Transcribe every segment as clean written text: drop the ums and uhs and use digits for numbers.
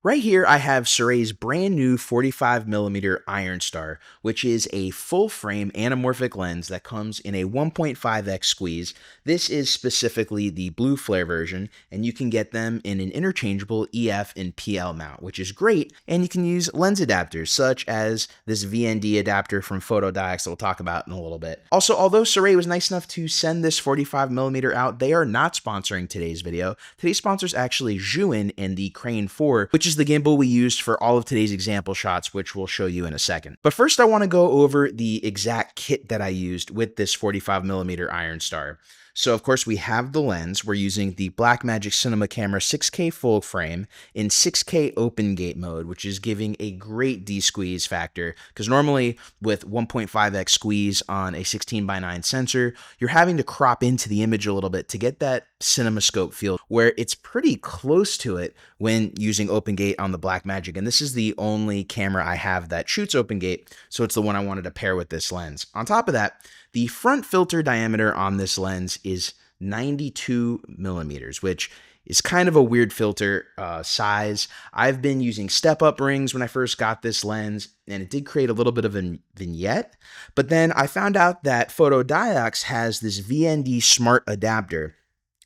Right here, I have SIRUI's brand new 45mm Ironstar, which is a full-frame anamorphic lens that comes in a 1.5x squeeze. This is specifically the blue flare version, and you can get them in an interchangeable EF and PL mount, which is great, and you can use lens adapters, such as this VND adapter from PhotoDiox that we'll talk about in a little bit. Also, although SIRUI was nice enough to send this 45mm out, they are not sponsoring today's video. Today's sponsor is actually Zhuin and the Crane 4, which is the gimbal we used for all of today's example shots, which we'll show you in a second. But first, I want to go over the exact kit that I used with this 45mm Ironstar. So of course we have the lens. We're using the Blackmagic Cinema Camera 6K full frame in 6K open gate mode, which is giving a great de-squeeze factor, because normally with 1.5x squeeze on a 16:9 sensor, you're having to crop into the image a little bit to get that cinemascope feel, where it's pretty close to it when using open gate on the Blackmagic. And this is the only camera I have that shoots open gate, so it's the one I wanted to pair with this lens. On top of that, the front filter diameter on this lens is 92mm, which is kind of a weird filter size. I've been using step-up rings when I first got this lens, and it did create a little bit of a vignette. But then I found out that PhotoDiox has this VND Smart Adapter.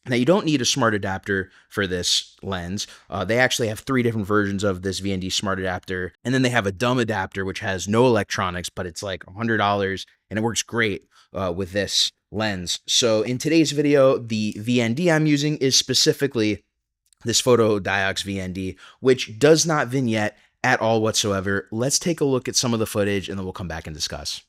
Now, you don't need a smart adapter for this lens. They actually have 3 different versions of this VND Smart Adapter, and then they have a dumb adapter, which has no electronics, but it's like $100, and it works great with this lens. So in today's video, the VND I'm using is specifically this PhotoDiox VND, which does not vignette at all whatsoever. Let's take a look at some of the footage, and then we'll come back and discuss.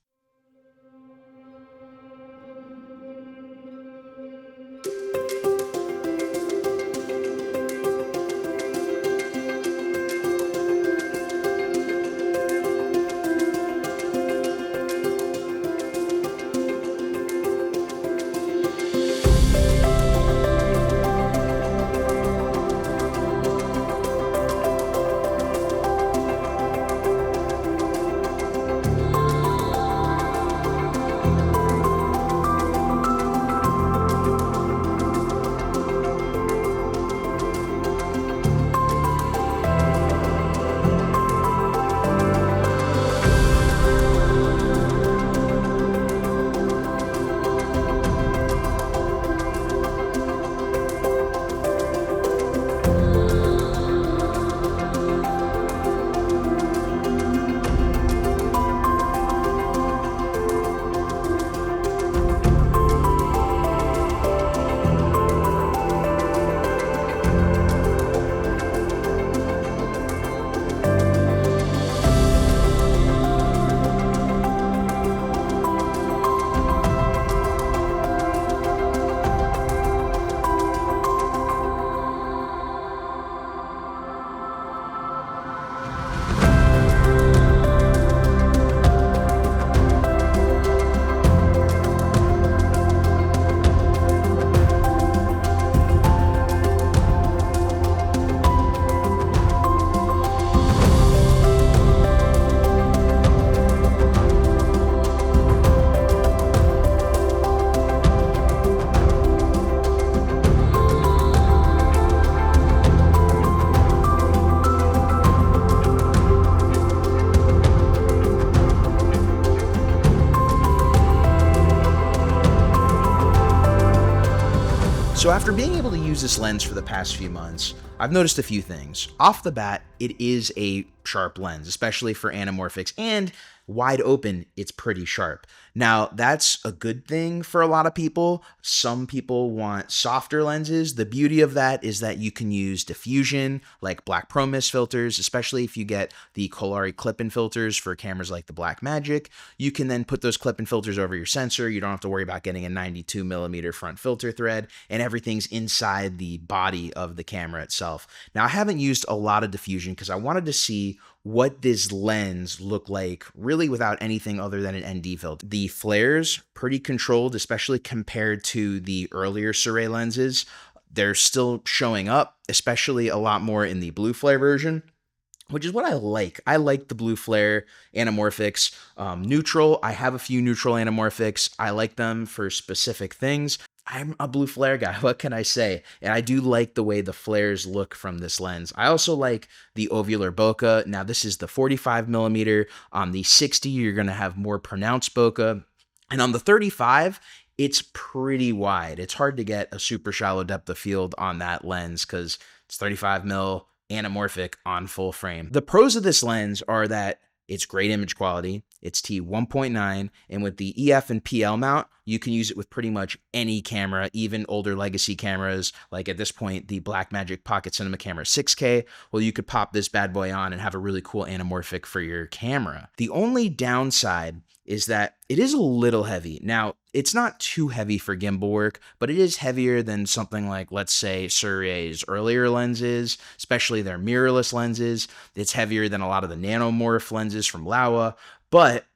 So after being able to use this lens for the past few months, I've noticed a few things. Off the bat, it is a sharp lens, especially for anamorphics, and wide open, it's pretty sharp. Now, that's a good thing for a lot of people. Some people want softer lenses. The beauty of that is that you can use diffusion, like black pro mist filters, especially if you get the Kolari clip-in filters for cameras like the Blackmagic. You can then put those clip-in filters over your sensor. You don't have to worry about getting a 92mm front filter thread, and everything's inside the body of the camera itself. Now, I haven't used a lot of diffusion because I wanted to see what this lens looked like really without anything other than an ND filter. The flares, pretty controlled, especially compared to the earlier SIRUI lenses. They're still showing up, especially a lot more in the blue flare version, which is what I like. I like the blue flare anamorphics. Neutral, I have a few neutral anamorphics. I like them for specific things. I'm a blue flare guy. What can I say? And I do like the way the flares look from this lens. I also like the ovular bokeh. Now, this is the 45 millimeter. On the 60, you're going to have more pronounced bokeh. And on the 35, it's pretty wide. It's hard to get a super shallow depth of field on that lens because it's 35 mil anamorphic on full frame. The pros of this lens are that it's great image quality. It's T1.9, and with the EF and PL mount, you can use it with pretty much any camera, even older legacy cameras, like at this point, the Blackmagic Pocket Cinema Camera 6K. Well, you could pop this bad boy on and have a really cool anamorphic for your camera. The only downside is that it is a little heavy. Now, it's not too heavy for gimbal work, but it is heavier than something like, let's say, SIRUI's earlier lenses, especially their mirrorless lenses. It's heavier than a lot of the nanomorph lenses from Laowa, but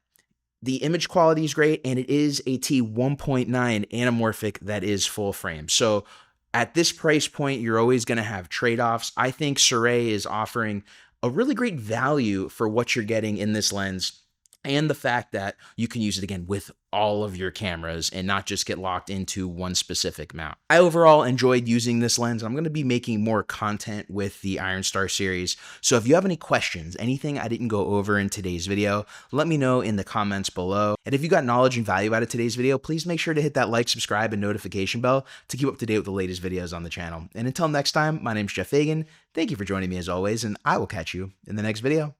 the image quality is great, and it is a T1.9 anamorphic that is full frame. So at this price point, you're always going to have trade-offs. I think SIRUI is offering a really great value for what you're getting in this lens, and the fact that you can use it again with all of your cameras and not just get locked into one specific mount. I overall enjoyed using this lens. I'm going to be making more content with the Ironstar series. So if you have any questions, anything I didn't go over in today's video, let me know in the comments below. And if you got knowledge and value out of today's video, please make sure to hit that like, subscribe, and notification bell to keep up to date with the latest videos on the channel. And until next time, my name's Jeff Fagien. Thank you for joining me as always, and I will catch you in the next video.